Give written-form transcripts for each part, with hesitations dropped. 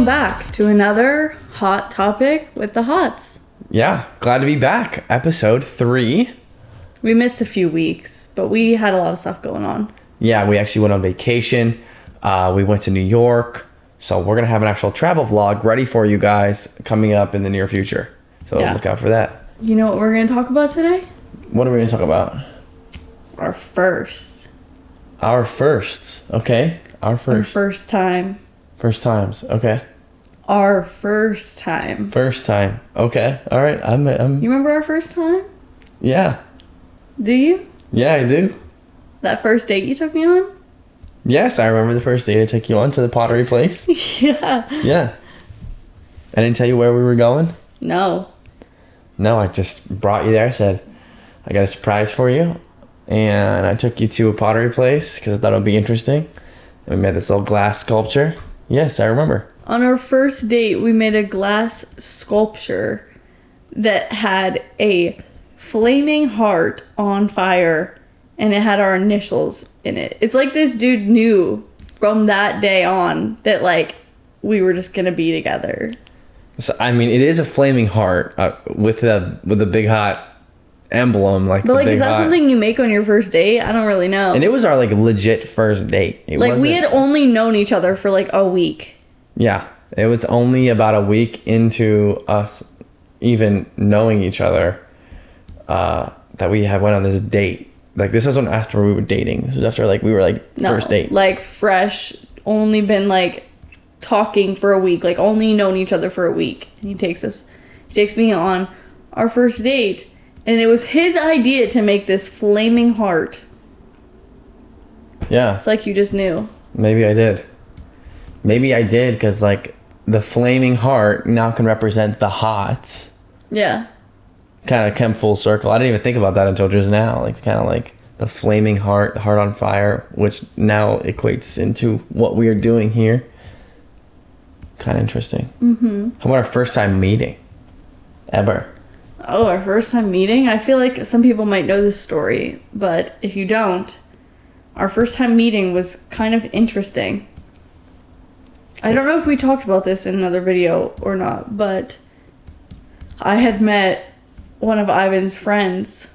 Welcome back to another hot topic with the hots. Yeah, glad to be back. Episode 3. We missed a few weeks, but we had a lot of stuff going on. Yeah, we actually went on vacation. We went to New York. So we're going to have an actual travel vlog ready for you guys coming up in the near future. So Look out for that. You know what we're going to talk about today? What are we going to talk about? Our first. Our firsts. Okay. Our first. Our first time. First times. Okay. Our first time. First time. Okay. All right. I'm. You remember our first time? Yeah. Do you? Yeah, I do. That first date you took me on? Yes, I remember the first date I took you on to the pottery place. Yeah. Yeah. I didn't tell you where we were going? No. No, I just brought you there. I said, I got a surprise for you. And I took you to a pottery place because I thought it would be interesting. And we made this little glass sculpture. Yes, I remember. On our first date, we made a glass sculpture that had a flaming heart on fire, and it had our initials in it. It's like this dude knew from that day on that, like, we were just gonna be together. So, I mean, it is a flaming heart with a big hot emblem, like. But like, is that something you make on your first date? I don't really know. And it was our like legit first date. We had only known each other for like a week. Yeah, it was only about a week into us even knowing each other that we had went on this date. Like, this wasn't after we were dating. This was after like we were like first date. Like fresh, only been like talking for a week, like only known each other for a week. And he takes me on our first date, and it was his idea to make this flaming heart. Yeah. It's like you just knew. Maybe I did because like the flaming heart now can represent the hot. Yeah. Kind of came full circle. I didn't even think about that until just now. Like, kind of like the flaming heart, the heart on fire, which now equates into what we are doing here. Kind of interesting. Mm-hmm. How about our first time meeting? Ever? Oh, our first time meeting? I feel like some people might know this story, but if you don't, our first time meeting was kind of interesting. I don't know if we talked about this in another video or not, but I had met one of Ivan's friends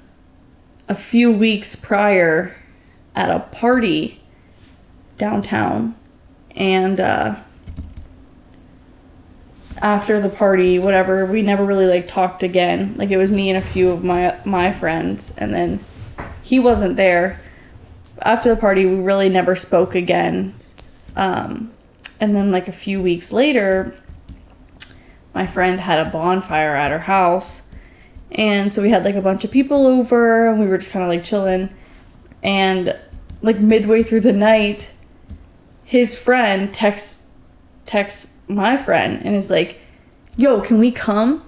a few weeks prior at a party downtown, and after the party, whatever, we never really like talked again. Like, it was me and a few of my friends, and then he wasn't there. After the party, we really never spoke again. And then like a few weeks later, my friend had a bonfire at her house, and so we had like a bunch of people over, and we were just kind of like chilling. And like midway through the night, his friend texts my friend and is like, "Yo, can we come?"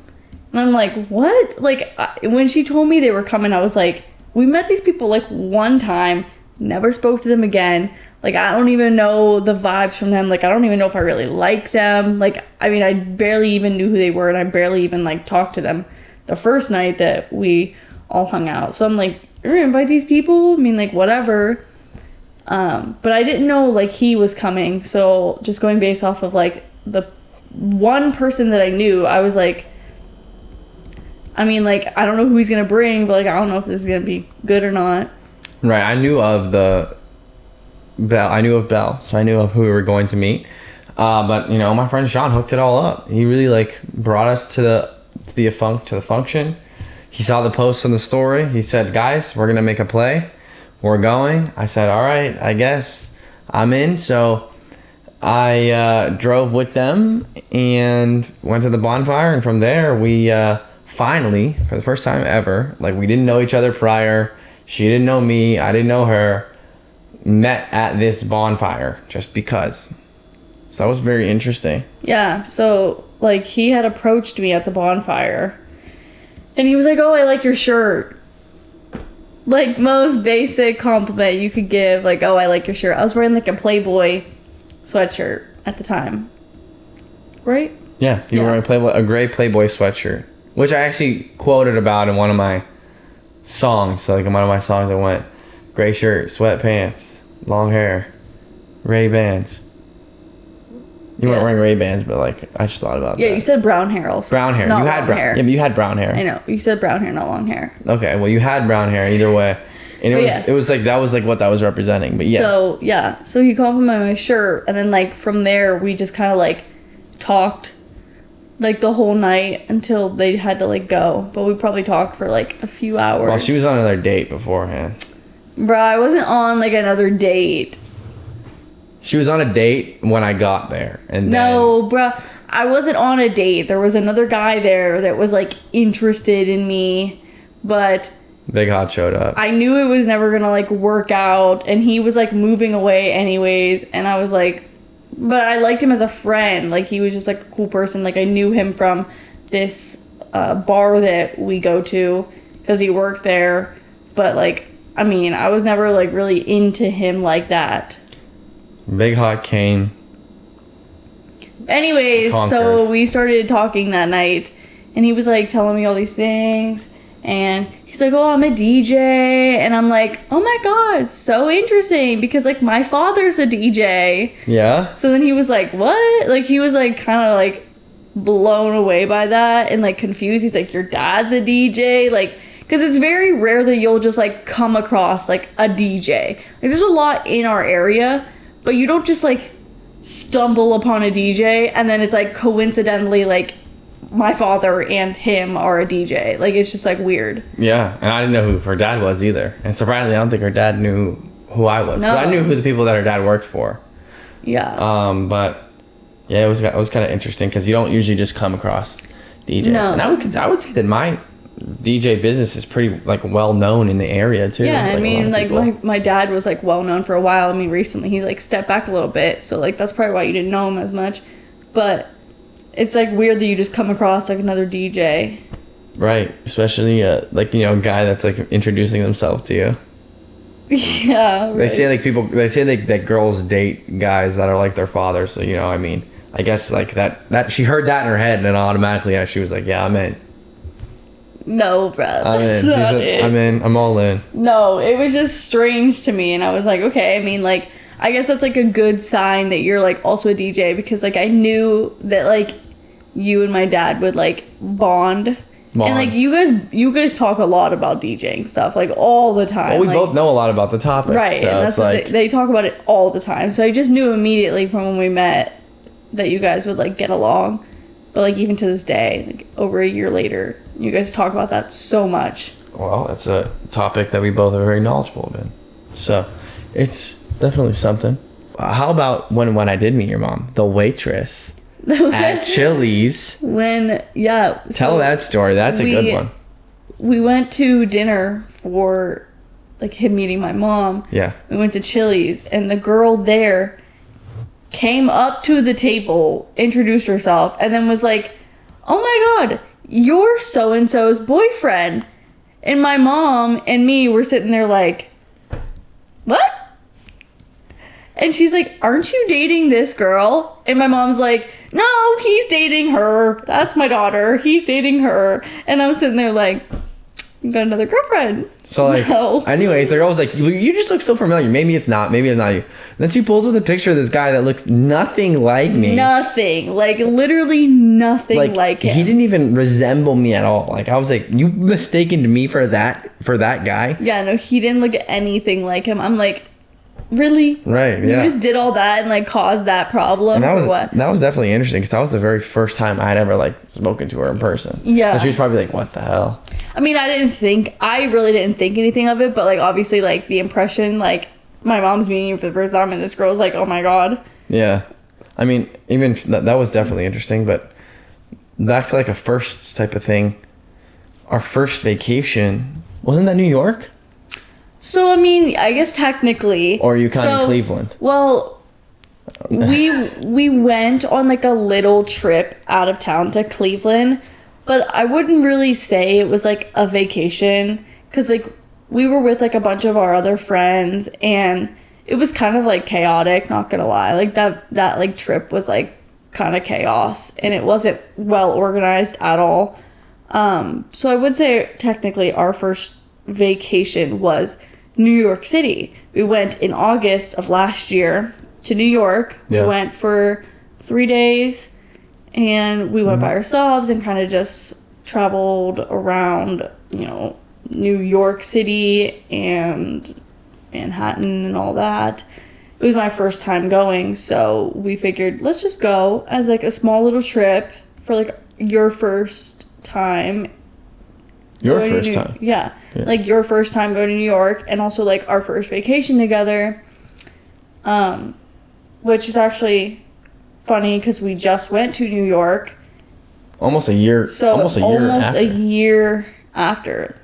And I'm like, "What?" Like, when she told me they were coming, I was like, we met these people like one time, never spoke to them again. Like, I don't even know the vibes from them. Like, I don't even know if I really like them. Like, I mean, I barely even knew who they were, and I barely even like talked to them the first night that we all hung out. So I'm like, you're gonna invite these people? I mean, like, whatever. But I didn't know like he was coming. So just going based off of like the one person that I knew, I was like, I mean, like, I don't know who he's gonna bring, but like, I don't know if this is gonna be good or not. Right. I knew of Belle, so I knew of who we were going to meet. But you know, my friend Sean hooked it all up. He really like brought us to the function. He saw the post on the story. He said, "Guys, we're gonna make a play. We're going." I said, "All right, I guess I'm in." So I drove with them and went to the bonfire, and from there we finally, for the first time ever, like, we didn't know each other prior. She didn't know me. I didn't know her. Met at this bonfire just because. So that was very interesting. Yeah, so like, he had approached me at the bonfire, and he was like, "Oh, I like your shirt." Like, most basic compliment you could give. Like, "Oh, I like your shirt." I was wearing like a Playboy sweatshirt at the time, right? Yes, you were wearing a gray Playboy sweatshirt, which I actually quoted about in one of my songs. So like, in one of my songs I went, "Gray shirt, sweatpants, long hair, Ray-Bans." You weren't wearing Ray-Bans, but like I just thought about that. Yeah, you said brown hair also. Brown hair. Not You had long brown hair. Yeah, but you had brown hair. I know. You said brown hair, not long hair. Okay, well you had brown hair either way. And it was like that was like what that was representing. But yes. So yeah. So he complimented my shirt, and then like from there we just kind of like talked like the whole night until they had to like go. But we probably talked for like a few hours. Well, she was on another date beforehand. Bruh, I wasn't on like another date. She was on a date when I got there, and No, bruh. I wasn't on a date. There was another guy there that was like interested in me, but Big Hot showed up. I knew it was never gonna like work out, and he was like moving away anyways, and I was like, but I liked him as a friend. Like he was just like a cool person. Like I knew him from this bar that we go to because he worked there, but like I mean I was never like really into him like that. Big Hot came. Anyways, so we started talking that night, and he was like telling me all these things, and he's like, oh, I'm a DJ, and I'm like, oh my god, so interesting, because like my father's a DJ. Yeah. So then he was like, what? Like he was like kind of like blown away by that and like confused. He's like, your dad's a DJ? Like, because it's very rare that you'll just like come across like a DJ. Like there's a lot in our area, but you don't just like stumble upon a DJ and then it's like coincidentally like my father and him are a DJ. Like it's just like weird. Yeah, and I didn't know who her dad was either. And surprisingly, I don't think her dad knew who I was. No. But I knew who the people that her dad worked for. Yeah. But yeah, it was kind of interesting because you don't usually just come across DJs. No. And I would say that my DJ business is pretty like well known in the area too. Yeah, like, I mean, like people. my dad was like well known for a while. I mean, recently he's like stepped back a little bit, so like that's probably why you didn't know him as much. But it's like weird that you just come across like another DJ. Right, especially like a guy that's like introducing themselves to you. Yeah. Right. They say that girls date guys that are like their father. So I mean, I guess like that she heard that in her head and then automatically she was like, yeah, I'm in. No, bro. I'm in. That's She not said, it. I'm in. I'm all in. No, it was just strange to me, and I was like, okay. I mean, like, I guess that's like a good sign that you're like also a DJ, because like I knew that like you and my dad would like bond. And like you guys talk a lot about DJing stuff like all the time. Well, we like, both know a lot about the topic, right? So and that's it's like they talk about it all the time. So I just knew immediately from when we met that you guys would like get along. But like even to this day, like over a year later, you guys talk about that so much. well, it's a topic that we both are very knowledgeable in. So it's definitely something. How about when I did meet your mom, the waitress at Chili's? Tell that story. That's a good one. We went to dinner for like him meeting my mom. Yeah. We went to Chili's, and the girl there came up to the table, introduced herself, and then was like, oh my god, you're so-and-so's boyfriend. And my mom and me were sitting there like, what? And she's like, aren't you dating this girl? And my mom's like, no, he's dating her. That's my daughter. He's dating her. And I'm sitting there like, you got another girlfriend. So like, no. Anyways, the girl's like, you just look so familiar. Maybe it's not you. And then she pulls up a picture of this guy that looks nothing like me. Nothing. Like, literally nothing like him. He didn't even resemble me at all. Like, I was like, you mistaken me for that guy? Yeah, no, he didn't look anything like him. I'm like, really? Right, yeah. You just did all that and like caused that problem or what? That was definitely interesting because that was the very first time I had ever like spoken to her in person. Yeah. And she was probably like, what the hell? I mean, I really didn't think anything of it, but like obviously like the impression, like my mom's meeting you for the first time and this girl's like, oh my god. Yeah. I mean, even that was definitely interesting, but back to like a first type of thing. Our first vacation, wasn't that New York? So, I mean, I guess technically. Or you kind of Cleveland? Well, we went on like a little trip out of town to Cleveland, but I wouldn't really say it was like a vacation because like we were with like a bunch of our other friends and it was kind of like chaotic, not gonna lie. Like that like trip was like kind of chaos and it wasn't well organized at all. So I would say technically our first vacation was New York City. We went in August of last year to New York. Yeah. We went for 3 days, and we went by ourselves and kind of just traveled around, New York City and Manhattan and all that. It was my first time going, so we figured let's just go as like a small little trip for like your first time. Your first time? Yeah. Like your first time going to New York, and also like our first vacation together. Which is actually funny because we just went to New York. Almost a year. So almost after. a year after.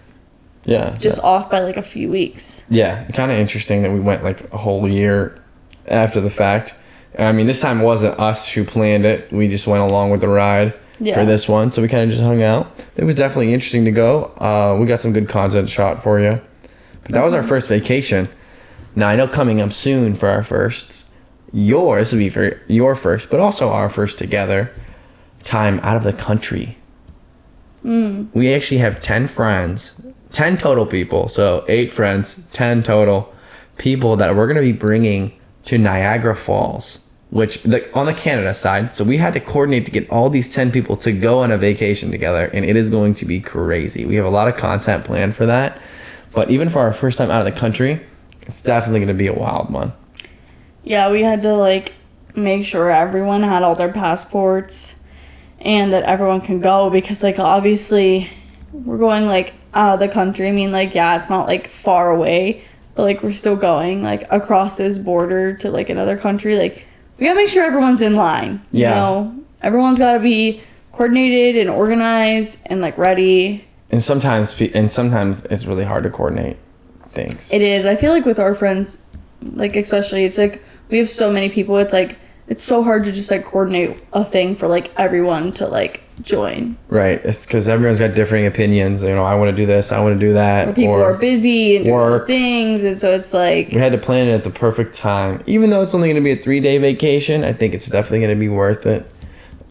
Yeah. Just off by like a few weeks. Yeah. Kind of interesting that we went like a whole year after the fact. I mean, this time it wasn't us who planned it. We just went along with the ride for this one. So we kind of just hung out. It was definitely interesting to go. We got some good content shot for you. But that was our first vacation. Now, I know coming up soon for our firsts, this will be for your first, but also our first together, time out of the country. We actually have 10 friends, 10 total people. So 8 friends, 10 total people that we're going to be bringing to Niagara Falls, which on the Canada side. So we had to coordinate to get all these 10 people to go on a vacation together, and it is going to be crazy. We have a lot of content planned for that, but even for our first time out of the country, it's definitely going to be a wild one. Yeah, we had to like make sure everyone had all their passports and that everyone can go, because like obviously we're going like out of the country. I mean, like, yeah, it's not like far away, but like we're still going like across this border to like another country. Like, we gotta make sure everyone's in line. Everyone's gotta be coordinated and organized and like ready. And sometimes it's really hard to coordinate things. It is. I feel like with our friends, like especially, it's like we have so many people. It's like it's so hard to just like coordinate a thing for like everyone to like join. Right. It's because everyone's got differing opinions. I want to do this, I want to do that. Or people are busy and work doing things, and so it's like we had to plan it at the perfect time. Even though it's only going to be a 3-day vacation, I think it's definitely going to be worth it.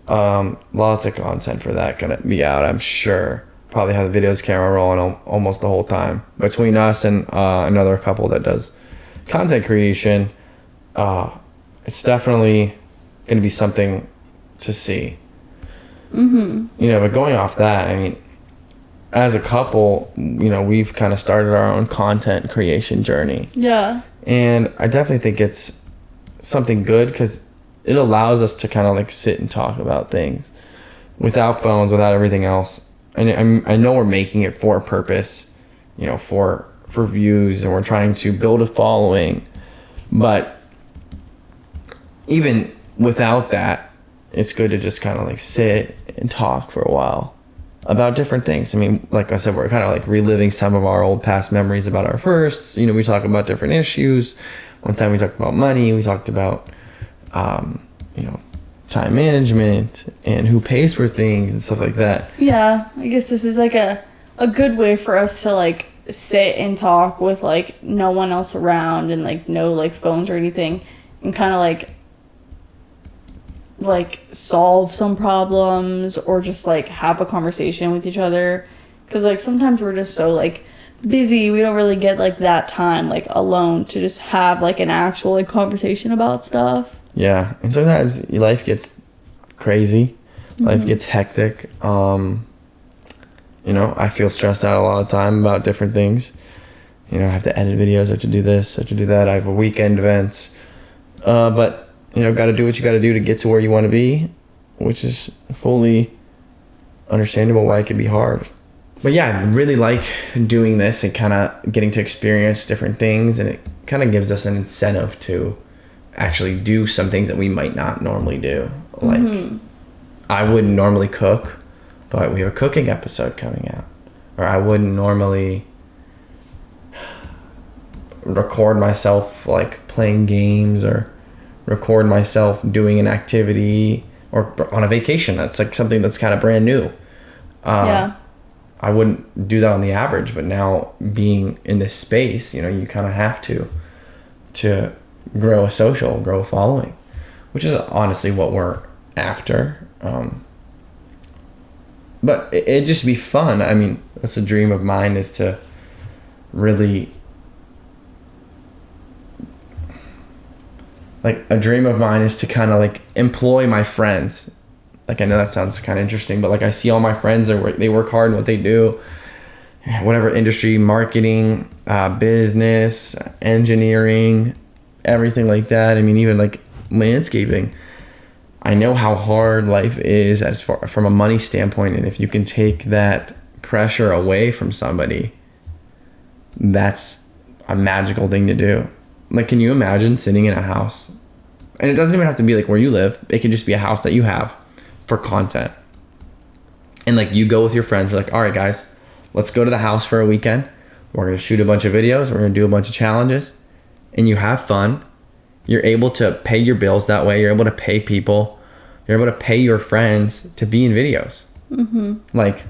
Lots of content for that gonna be out, I'm sure. Probably have the videos camera rolling almost the whole time between us and another couple that does content creation. It's definitely going to be something to see. But going off that, I mean, as a couple, we've kind of started our own content creation journey. Yeah. And I definitely think it's something good because it allows us to kind of like sit and talk about things without phones, without everything else. And I know we're making it for a purpose, for views, and we're trying to build a following. But even without that, it's good to just kind of like sit and talk for a while about different things. I mean, like I said, we're kind of like reliving some of our old past memories about our firsts. We talk about different issues. One time we talked about money. We talked about, time management and who pays for things and stuff like that. Yeah, I guess this is like a good way for us to like sit and talk with like no one else around and like no like phones or anything, and kind of like solve some problems or just like have a conversation with each other, because like sometimes we're just so like busy, we don't really get like that time like alone to just have like an actual like conversation about stuff. Yeah, and sometimes life gets crazy, life gets hectic. I feel stressed out a lot of time about different things. I have to edit videos, I have to do this, I have to do that, I have a weekend events, but got to do what you got to do to get to where you want to be, which is fully understandable why it can be hard. But yeah, I really like doing this and kind of getting to experience different things, and it kind of gives us an incentive to actually do some things that we might not normally do. Like, I wouldn't normally cook, but we have a cooking episode coming out. Or I wouldn't normally record myself like playing games or record myself doing an activity or on a vacation. That's like something that's kind of brand new. I wouldn't do that on the average, but now being in this space, you kind of have to grow a following, which is honestly what we're after. But it'd just be fun. I mean, that's a dream of mine, is to really like a dream of mine is to kind of like employ my friends. Like, I know that sounds kind of interesting, but like I see all my friends, they work hard in what they do, whatever industry, marketing, business, engineering, everything like that. I mean, even like landscaping. I know how hard life is as far from a money standpoint, and if you can take that pressure away from somebody, that's a magical thing to do. Like, can you imagine sitting in a house, and it doesn't even have to be like where you live, it can just be a house that you have for content, and like you go with your friends, you're like, all right guys, let's go to the house for a weekend, we're going to shoot a bunch of videos, we're going to do a bunch of challenges, and you have fun. You're able to pay your bills that way. You're able to pay people. You're able to pay your friends to be in videos. Mm-hmm. Like,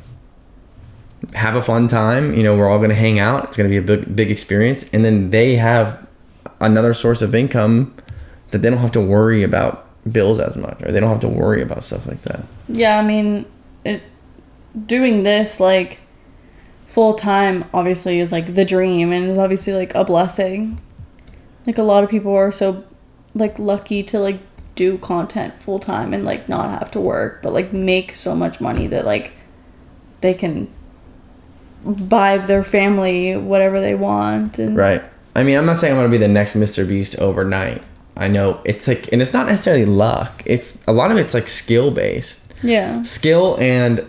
have a fun time. You know, we're all going to hang out. It's going to be a big experience. And then they have another source of income that they don't have to worry about bills as much, or they don't have to worry about stuff like that. Yeah, I mean, doing this, like, full time, obviously, is, like, the dream. And it's obviously, like, a blessing. Like, a lot of people are so, like, lucky to, like, do content full time and, like, not have to work, but, like, make so much money that, like, they can buy their family whatever they want. And right. I mean, I'm not saying I'm going to be the next Mr. Beast overnight. I know it's, like, and it's not necessarily luck. It's, a lot of it's, like, skill-based. Yeah. Skill and,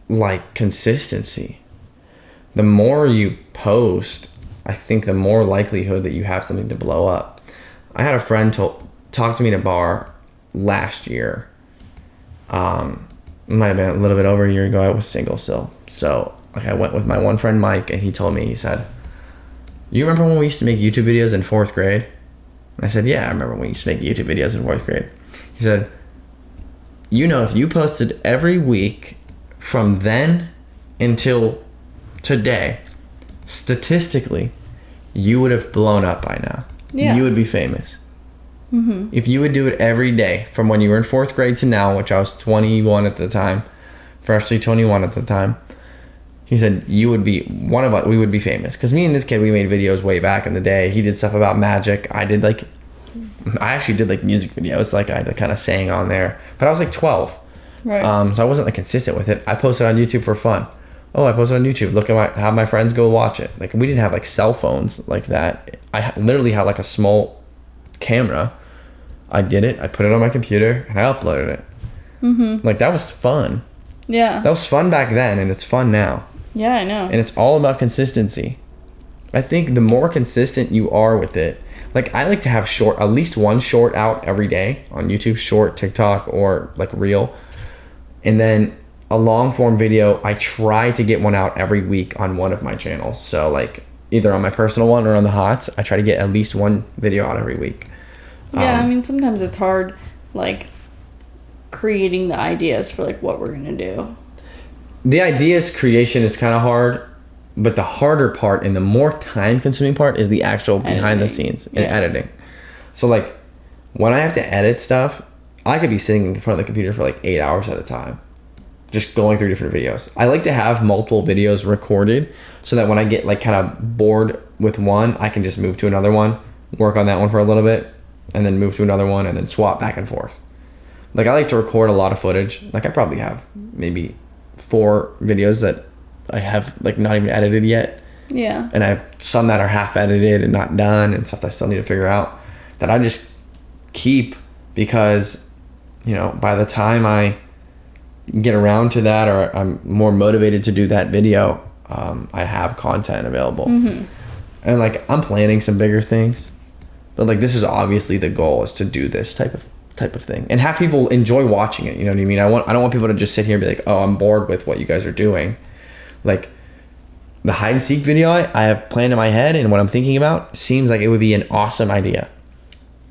like, consistency. The more you post, I think the more likelihood that you have something to blow up. I had a friend talk to me in a bar last year. It might have been a little bit over a year ago. I was single still. So like, I went with my one friend Mike, and he told me, he said, you remember when we used to make YouTube videos in 4th grade? And I said, yeah, I remember when we used to make YouTube videos in 4th grade. He said, you know, if you posted every week from then until today, statistically, you would have blown up by now. Yeah. You would be famous. Mm-hmm. If you would do it every day from when you were in 4th grade to now, which I was 21 at the time, freshly 21 at the time, he said, you would be one of us, we would be famous. Because me and this kid, we made videos way back in the day. He did stuff about magic. I actually did like music videos, like I kind of sang on there. But I was like 12. Right. So I wasn't like consistent with it. I posted on YouTube for fun. Oh, I posted on YouTube. Look at have my friends go watch it. Like, we didn't have like cell phones like that. I literally had like a small camera. I did it. I put it on my computer and I uploaded it. Mm-hmm. Like, that was fun. Yeah. That was fun back then, and it's fun now. Yeah, I know. And it's all about consistency. I think the more consistent you are with it, like, I like to have at least one short out every day on YouTube, short, TikTok, or like reel. And then a long form video, I try to get one out every week on one of my channels. So like either on my personal one or on the Hots, I try to get at least one video out every week. Yeah, I mean, sometimes it's hard, like, creating the ideas for like what we're gonna do. The ideas creation is kind of hard, but the harder part and the more time consuming part is the actual behind the scenes and editing. So like, when I have to edit stuff, I could be sitting in front of the computer for like 8 hours at a time, just going through different videos. I like to have multiple videos recorded so that when I get like kind of bored with one, I can just move to another one, work on that one for a little bit, and then move to another one, and then swap back and forth. Like, I like to record a lot of footage. Like, I probably have maybe 4 videos that I have like not even edited yet. Yeah. And I have some that are half edited and not done, and stuff that I still need to figure out that I just keep because, you know, by the time I get around to that, or I'm more motivated to do that video, I have content available. Mm-hmm. And like, I'm planning some bigger things, but like, this is obviously the goal, is to do this type of thing and have people enjoy watching it. You know what I mean? I don't want people to just sit here and be like, oh, I'm bored with what you guys are doing. Like, the hide and seek video I have planned in my head and what I'm thinking about seems like it would be an awesome idea.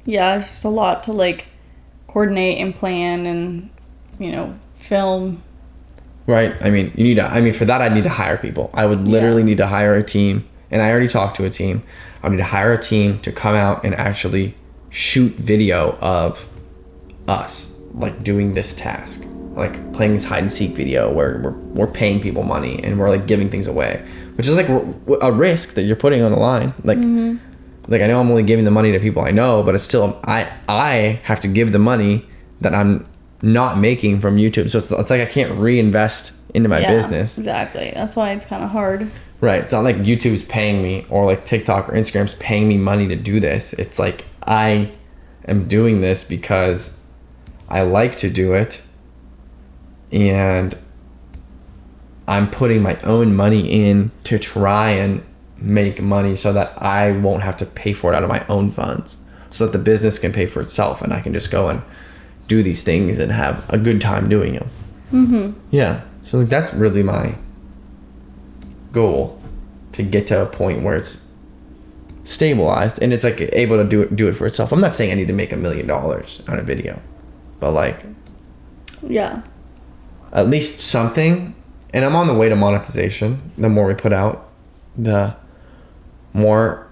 Yeah, it's just a lot to like coordinate and plan and, you know, film. Right. I mean, for that, I'd need to hire people. I would literally need to hire a team, and I already talked to a team. I need to hire a team to come out and actually shoot video of us like doing this task, like playing this hide and seek video where we're paying people money and we're like giving things away, which is like a risk that you're putting on the line. Like, Like, I know I'm only giving the money to people I know, but it's still, I have to give the money that I'm not making from YouTube. So it's like I can't reinvest into my business. Exactly. That's why it's kind of hard. Right. It's not like YouTube's paying me, or like TikTok or Instagram's paying me money to do this. It's like I am doing this because I like to do it, and I'm putting my own money in to try and make money so that I won't have to pay for it out of my own funds, so that the business can pay for itself and I can just go and do these things and have a good time doing them. Mm-hmm. Yeah. So like, that's really my goal, to get to a point where it's stabilized and it's like able to do it for itself. I'm not saying I need to make $1 million on a video, but like, yeah, at least something. And I'm on the way to monetization. The more we put out, the more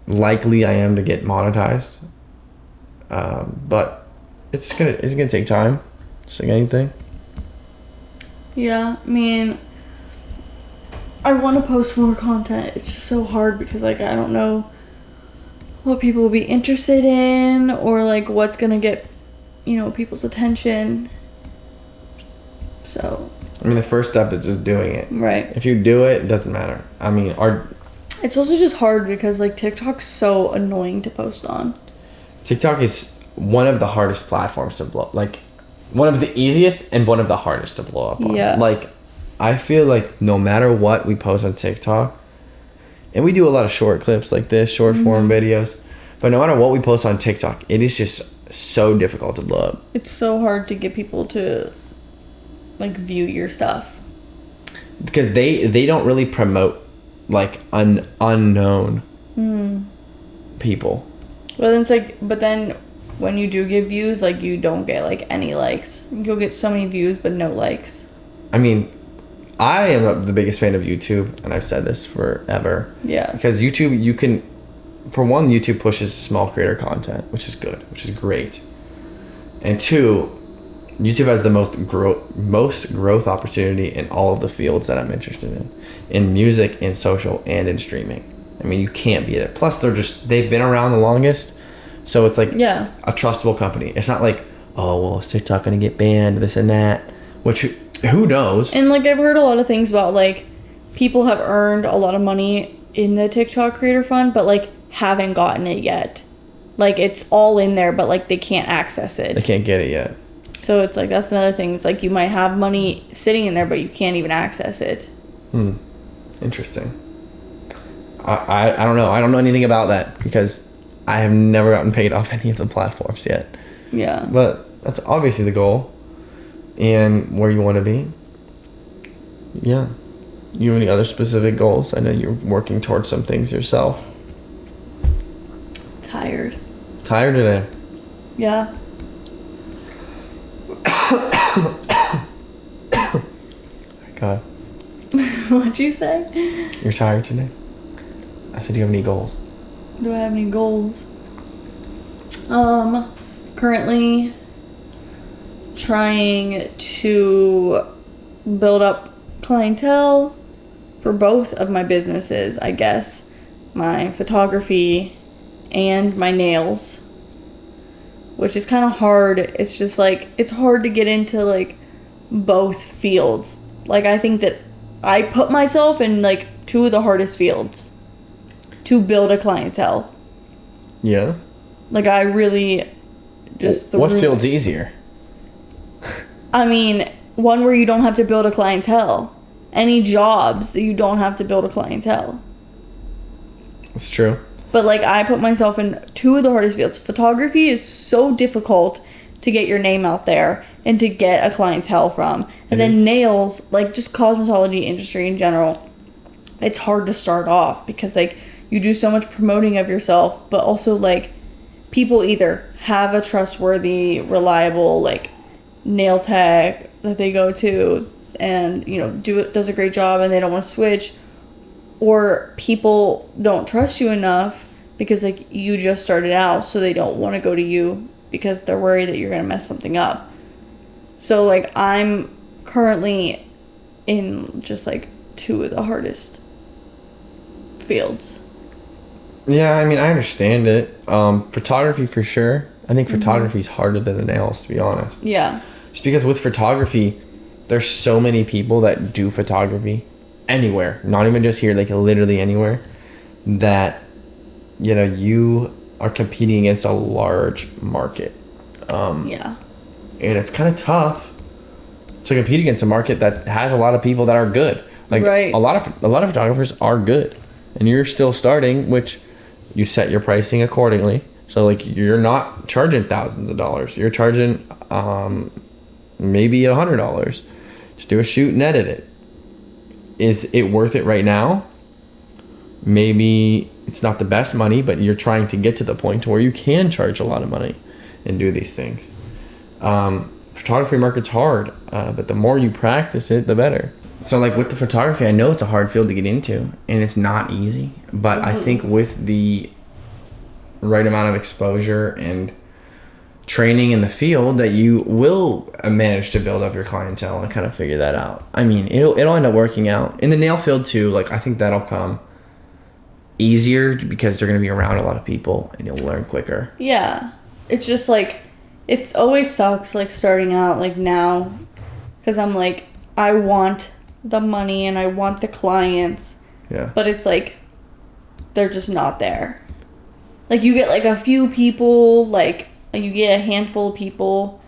likely I am to get monetized. But it's gonna take time, just like anything. Yeah, I mean, I want to post more content. It's just so hard because, like, I don't know what people will be interested in, or like what's gonna get, people's attention. So, I mean, the first step is just doing it. Right. If you do it, it doesn't matter. I mean, it's also just hard because, like, TikTok's so annoying to post on. TikTok is one of the hardest platforms to blow. Like, one of the easiest and one of the hardest to blow up on. Yeah. Like, I feel like no matter what we post on TikTok, and we do a lot of short clips like this, short form videos, but no matter what we post on TikTok, it is just so difficult to blow up. It's so hard to get people to, like, view your stuff. Because they don't really promote, like, unknown people. Well, then it's like, but then when you do get views, like, you don't get, like, any likes. You'll get so many views, but no likes. I mean, I am the biggest fan of YouTube, and I've said this forever. Yeah. Because YouTube, you can, for one, YouTube pushes small creator content, which is good, which is great. And two, YouTube has the most growth opportunity in all of the fields that I'm interested in music, in social, and in streaming. I mean, you can't beat it. Plus, they've been around the longest, so it's like a trustable company. It's not like, oh, well, is TikTok gonna get banned, this and that, which who knows? And, like, I've heard a lot of things about, like, people have earned a lot of money in the TikTok Creator Fund, but, like, haven't gotten it yet. Like, it's all in there, but, like, they can't access it. They can't get it yet. So it's like, that's another thing. It's like, you might have money sitting in there, but you can't even access it. Interesting. I don't know. I don't know anything about that because I have never gotten paid off any of the platforms yet. Yeah. But that's obviously the goal and where you want to be. Yeah. You have any other specific goals? I know you're working towards some things yourself. Tired. Tired today? Yeah. God. What'd you say? You're tired today? I said, do you have any goals? Do I have any goals? Currently trying to build up clientele for both of my businesses, I guess. My photography and my nails. Which is kind of hard. It's just like, it's hard to get into, like, both fields. Like, I think that I put myself in, like, two of the hardest fields to build a clientele. Yeah. Like, I really just... What field's easier? I mean, one where you don't have to build a clientele. Any jobs that you don't have to build a clientele. It's true. But, like, I put myself in two of the hardest fields. Photography is so difficult to get your name out there and to get a clientele from. And then nails, like, just cosmetology industry in general, it's hard to start off because, like, you do so much promoting of yourself, but also, like, people either have a trustworthy, reliable, like, nail tech that they go to and, does a great job and they don't want to switch, or people don't trust you enough because, like, you just started out, so they don't want to go to you because they're worried that you're going to mess something up. So, like, I'm currently in just, like, two of the hardest fields. Yeah, I mean, I understand it. Photography for sure. I think photography is harder than the nails, to be honest. Yeah. Just because with photography, there's so many people that do photography anywhere, not even just here, like literally anywhere, that, you are competing against a large market. Yeah. And it's kind of tough to compete against a market that has a lot of people that are good. Like Right. a lot of photographers are good, and you're still starting, which you set your pricing accordingly. So like you're not charging thousands of dollars. You're charging maybe $100. Just do a shoot and edit it. Is it worth it right now? Maybe it's not the best money, but you're trying to get to the point to where you can charge a lot of money and do these things. Photography market's hard, but the more you practice it, the better. So like with the photography, I know it's a hard field to get into, and it's not easy, but I think with the right amount of exposure and training in the field that you will manage to build up your clientele and kind of figure that out. I mean, it'll end up working out. In the nail field too, like I think that'll come easier because you're going to be around a lot of people and you'll learn quicker. Yeah. It's just like, it's always sucks like starting out like now, because I'm like, I want the money and I want the clients. Yeah. But it's like, they're just not there. Like you get like a few people, like you get a handful of people,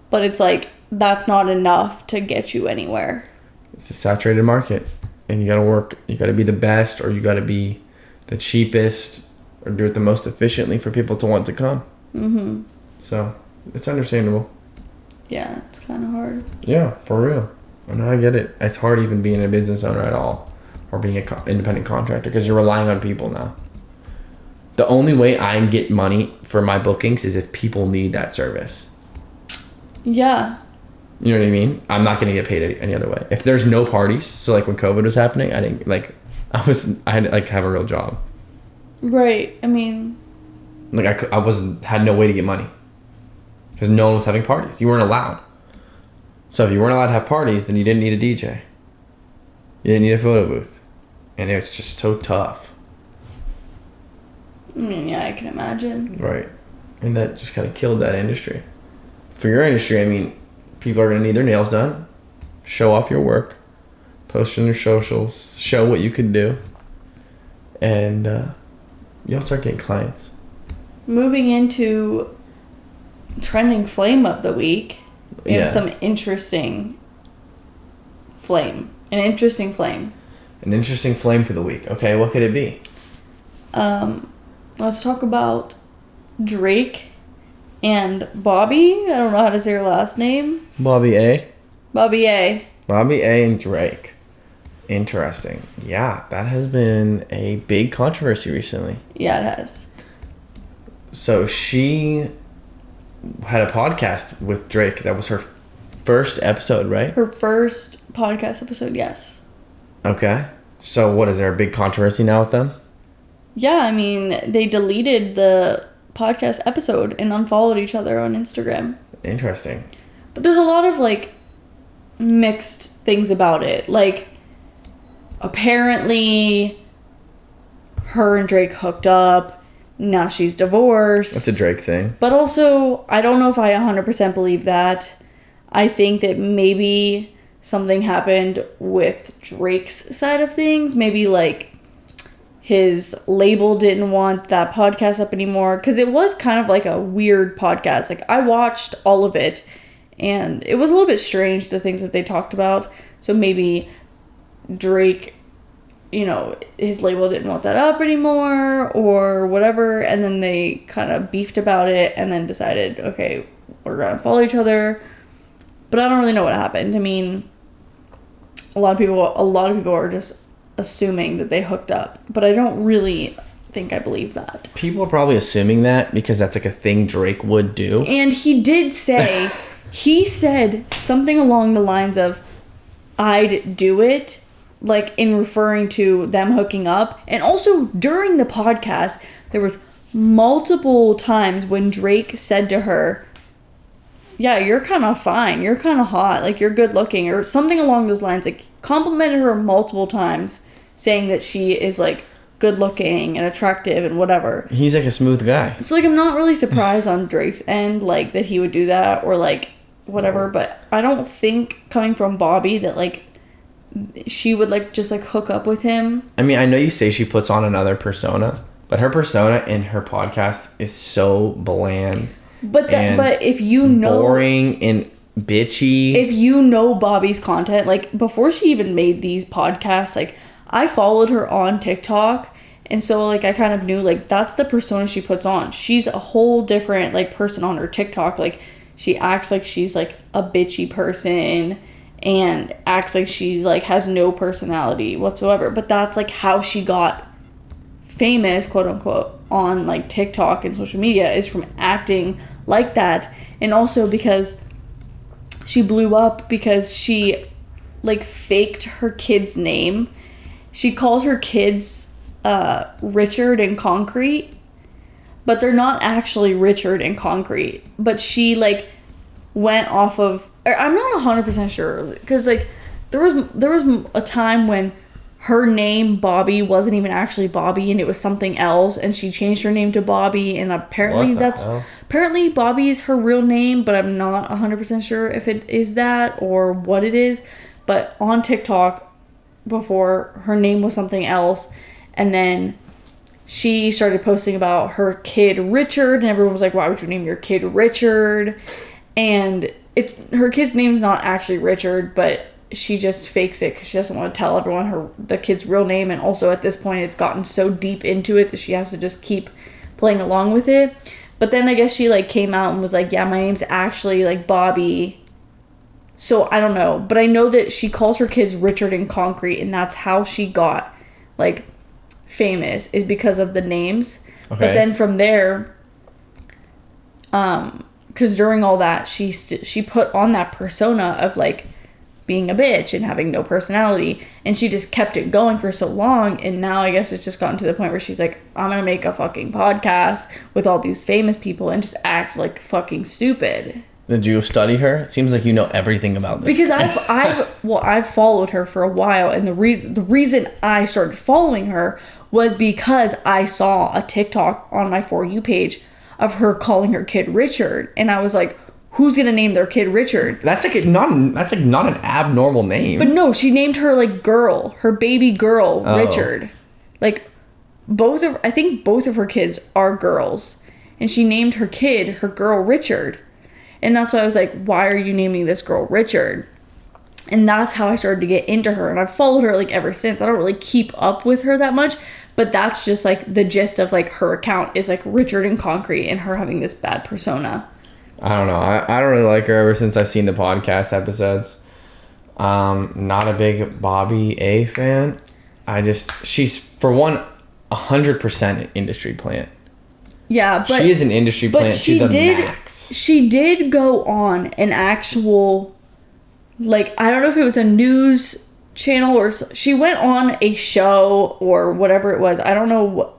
but it's like, that's not enough to get you anywhere. It's a saturated market, and you got to work, you got to be the best, or you got to be the cheapest, or do it the most efficiently for people to want to come. Mm-hmm. So it's understandable. Yeah, it's kind of hard. Yeah, for real. And I get it. It's hard even being a business owner at all, or being an independent contractor, because you're relying on people now. The only way I get money for my bookings is if people need that service. Yeah. You know what I mean? I'm not going to get paid any other way. If there's no parties, so like when COVID was happening, I didn't like, I had to like have a real job. Right. I mean, like had no way to get money because no one was having parties. You weren't allowed. So if you weren't allowed to have parties, then you didn't need a DJ. You didn't need a photo booth, and it was just so tough. I mean, yeah, I can imagine. Right, and that just kind of killed that industry. For your industry, I mean, people are gonna need their nails done, show off your work, post on their socials, show what you can do, and you'll start getting clients. Moving into trending flame of the week, we have some interesting flame. An interesting flame. An interesting flame for the week. Okay, what could it be? Let's talk about Drake and Bobbi. I don't know how to say her last name. Bobbi A. Bobbi A. Bobbi A and Drake. Interesting. Yeah, that has been a big controversy recently. Yeah, it has. So she had a podcast with Drake. That was her first episode, right? Her first podcast episode, yes. Okay. So what, is there a big controversy now with them? Yeah, I mean, they deleted the podcast episode and unfollowed each other on Instagram. Interesting. But there's a lot of, like, mixed things about it. Like, apparently, her and Drake hooked up. Now she's divorced. That's a Drake thing. But also, I don't know if I 100% believe that. I think that maybe something happened with Drake's side of things. Maybe, like, his label didn't want that podcast up anymore. Because it was kind of like a weird podcast. Like, I watched all of it. And it was a little bit strange, the things that they talked about. So maybe Drake, you know, his label didn't want that up anymore or whatever. And then they kind of beefed about it and then decided, okay, we're going to follow each other. But I don't really know what happened. I mean, a lot of people are just assuming that they hooked up. But I don't really think I believe that. People are probably assuming that because that's like a thing Drake would do. And he did say, he said something along the lines of, I'd do it, like in referring to them hooking up. And also during the podcast, there was multiple times when Drake said to her, yeah, you're kind of fine, you're kind of hot, like you're good looking, or something along those lines. Like complimented her multiple times, saying that she is like good looking and attractive and whatever. He's like a smooth guy. So like I'm not really surprised on Drake's end like that he would do that or like whatever, but I don't think coming from Bobbi that like she would like just like hook up with him. I mean, I know you say she puts on another persona, but her persona in her podcast is so bland. But if you know, boring and bitchy. If you know Bobbi's content, like before she even made these podcasts, like I followed her on TikTok, and so like I kind of knew like that's the persona she puts on. She's a whole different like person on her TikTok. Like she acts like she's like a bitchy person and acts like she's like has no personality whatsoever. But that's like how she got famous, quote unquote, on like TikTok and social media, is from acting like that. And also because she blew up because she like faked her kid's name. She calls her kids Richard and Concrete, but they're not actually Richard and Concrete. But she like went off of, or I'm not 100% sure, because like there was a time when her name Bobbi wasn't even actually Bobbi and it was something else, and she changed her name to Bobbi, and apparently apparently Bobbi is her real name, but I'm not 100% sure if it is that or what it is. But on TikTok before, her name was something else, and then she started posting about her kid Richard, and everyone was like, why would you name your kid Richard? And it's her kid's name's not actually Richard, but she just fakes it because she doesn't want to tell everyone the kid's real name. And also at this point it's gotten so deep into it that she has to just keep playing along with it. But then I guess she like came out and was like, yeah, my name's actually like Bobbi. So I don't know, but I know that she calls her kids Richard and Concrete, and that's how she got like famous, is because of the names. Okay. But then from there, because during all that she put on that persona of like being a bitch and having no personality, and she just kept it going for so long, and now I guess it's just gotten to the point where she's like, I'm gonna make a fucking podcast with all these famous people and just act like fucking stupid. Did you study her? It seems like you know everything about this. Because I've followed her for a while, and the reason I started following her was because I saw a TikTok on my For You page of her calling her kid Richard, and I was like, who's gonna name their kid Richard? That's not an abnormal name. But no, she named her like girl, her baby girl, Richard. Like I think both of her kids are girls, and she named her kid, her girl, Richard. And that's why I was like, why are you naming this girl Richard? And that's how I started to get into her, and I've followed her like ever since. I don't really keep up with her that much, but that's just like the gist of like her account is like Richard and Concrete and her having this bad persona. I don't know. I don't really like her ever since I've seen the podcast episodes. Not a big Bobbi A fan. She's for one, 100% an industry plant. Yeah, but she is an industry plant to the max. She did go on an actual, like, I don't know if it was a news channel or she went on a show or whatever it was. I don't know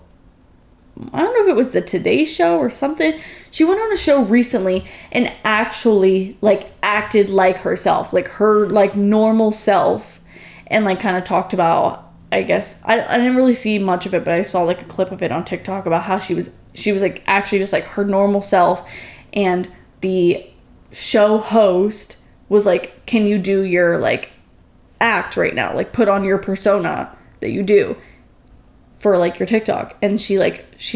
if it was the Today Show or something. She went on a show recently and actually like acted like herself, like her like normal self, and like kind of talked about, I guess I didn't really see much of it, but I saw like a clip of it on TikTok about how she was like actually just like her normal self, and the show host was like, can you do your like act right now, like put on your persona that you do for like your TikTok? And she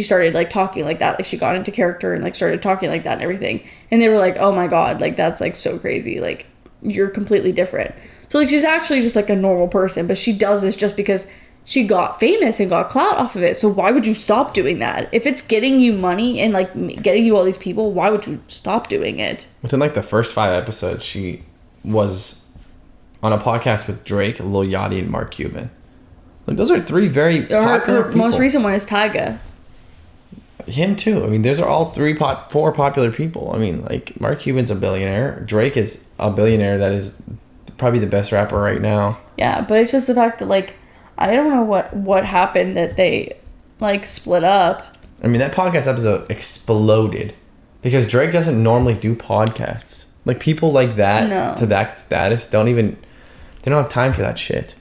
started like talking like that, like she got into character and like started talking like that and everything, and they were like, oh my god, like that's like so crazy, like you're completely different. So like she's actually just like a normal person, but she does this just because she got famous and got clout off of it. So why would you stop doing that? If it's getting you money and like getting you all these people, why would you stop doing it? Within like the first 5 episodes, she was on a podcast with Drake, Lil Yachty, and Mark Cuban. Like those are 3 very popular her people. Most recent one is Tyga. Him too. I mean, those are all 4 popular people. I mean, like Mark Cuban's a billionaire. Drake is a billionaire that is probably the best rapper right now. Yeah, but it's just the fact that like I don't know what happened that they like split up. I mean, that podcast episode exploded because Drake doesn't normally do podcasts. Like people like that to that status they don't have time for that shit.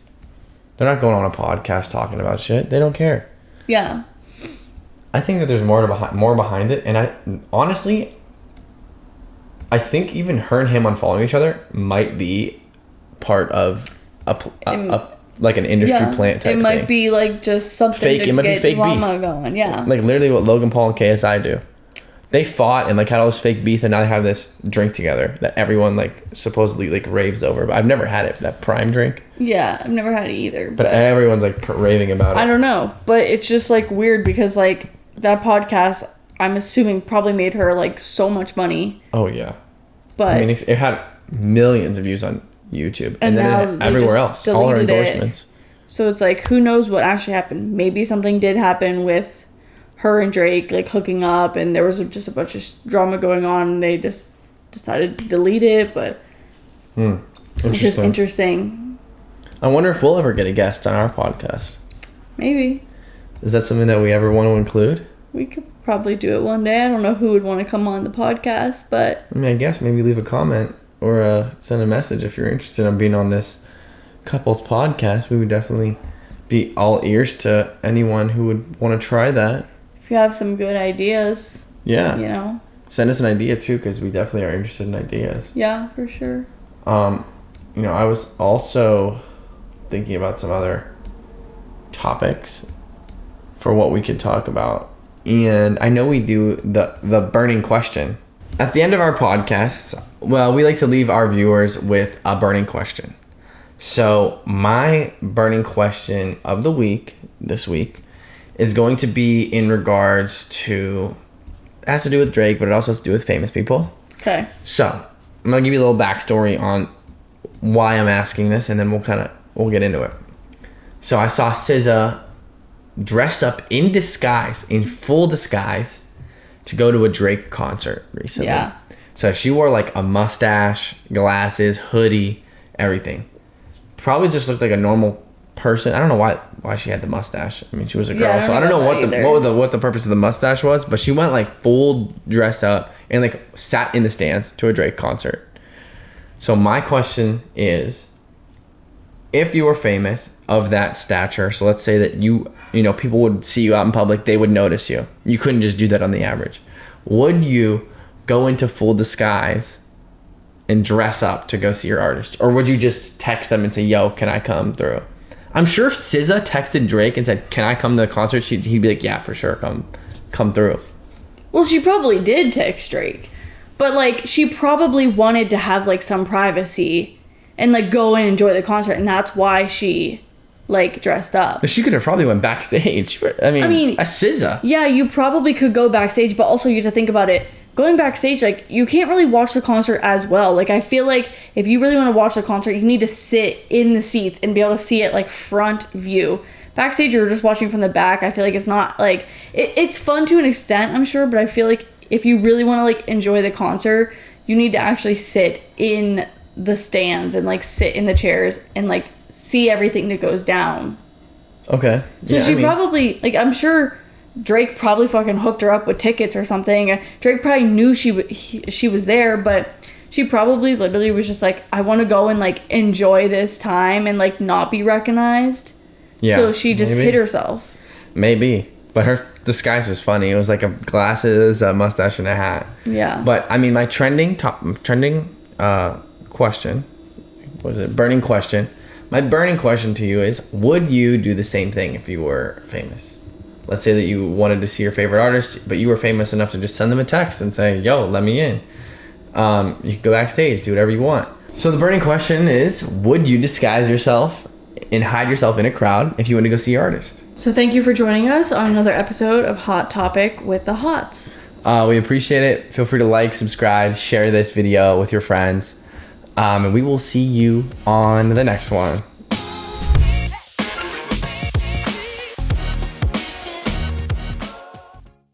They're not going on a podcast talking about shit. They don't care. Yeah. I think that there's more behind it, and I honestly, I think even her and him unfollowing each other might be part of like an industry plant type thing. It might be like just something fake. to It might get be fake drama beef. going. Yeah. Like literally what Logan Paul and KSI do. They fought and like had all this fake beef, and now they have this drink together that everyone like supposedly like raves over. But I've never had it. That Prime drink. Yeah, I've never had it either. But everyone's like raving about it. I don't know, but it's just like weird because like that podcast, I'm assuming probably made her like so much money. Oh yeah. But I mean, it had millions of views on YouTube, and then now everywhere else, all her endorsements. So it's like, who knows what actually happened? Maybe something did happen with her and Drake like hooking up, and there was just a bunch of drama going on, and they just decided to delete it. But it's just interesting. I wonder if we'll ever get a guest on our podcast. Maybe. Is that something that we ever want to include? We could probably do it one day. I don't know who would want to come on the podcast, but I mean, I guess maybe leave a comment or send a message if you're interested in being on this couples podcast. We would definitely be all ears to anyone who would want to try that. if you have some good ideas, Yeah. you know. Send us an idea too, because we definitely are interested in ideas. Yeah, for sure. I was also thinking about some other topics for what we could talk about. And I know we do the burning question. At the end of our podcasts, well, we like to leave our viewers with a burning question. So my burning question of the week, this week, is going to be in regards to, it has to do with Drake, but it also has to do with famous people. Okay. So I'm going to give you a little backstory on why I'm asking this, and then we'll get into it. So I saw SZA dressed up in disguise, in full disguise, to go to a Drake concert recently. Yeah. So she wore like a mustache, glasses, hoodie, everything. Probably just looked like a normal person. I don't know why she had the mustache. I mean, she was a girl, Yeah, so I don't know what the purpose of the mustache was, but she went like full dressed up and like sat in the stands to a Drake concert. So my question is, if you were famous of that stature, so let's say that you know, people would see you out in public, they would notice you. You couldn't just do that on the average. Would you go into full disguise and dress up to go see your artist? Or would you just text them and say, yo, can I come through? I'm sure if SZA texted Drake and said, can I come to the concert? He'd be like, yeah, for sure, come through. Well, she probably did text Drake. But, like, she probably wanted to have, like, some privacy and, like, go and enjoy the concert. And that's why she, like, dressed up. But she could have probably went backstage. I mean, a SZA. Yeah, you probably could go backstage, but also you have to think about it. Going backstage, like, you can't really watch the concert as well. Like, I feel like if you really want to watch the concert, you need to sit in the seats and be able to see it, like, front view. Backstage, you're just watching from the back. I feel like it's not, like... It's fun to an extent, I'm sure, but I feel like if you really want to, like, enjoy the concert, you need to actually sit in the stands and, like, sit in the chairs and, like, see everything that goes down. Okay. So she probably... Like, I'm sure... Drake probably fucking hooked her up with tickets or something. Drake probably knew she was there, but she probably literally was just like, I want to go and, like, enjoy this time and, like, not be recognized. Yeah. So she just hid herself. Maybe. But her disguise was funny. It was like glasses, a mustache, and a hat. Yeah. But, I mean, my trending question, what is it? Burning question. My burning question to you is, would you do the same thing if you were famous? Let's say that you wanted to see your favorite artist, but you were famous enough to just send them a text and say, yo, let me in. You can go backstage, do whatever you want. So the burning question is, would you disguise yourself and hide yourself in a crowd if you want to go see your artist? So thank you for joining us on another episode of Hot Topic with the Hots. We appreciate it. Feel free to like, subscribe, share this video with your friends. And we will see you on the next one.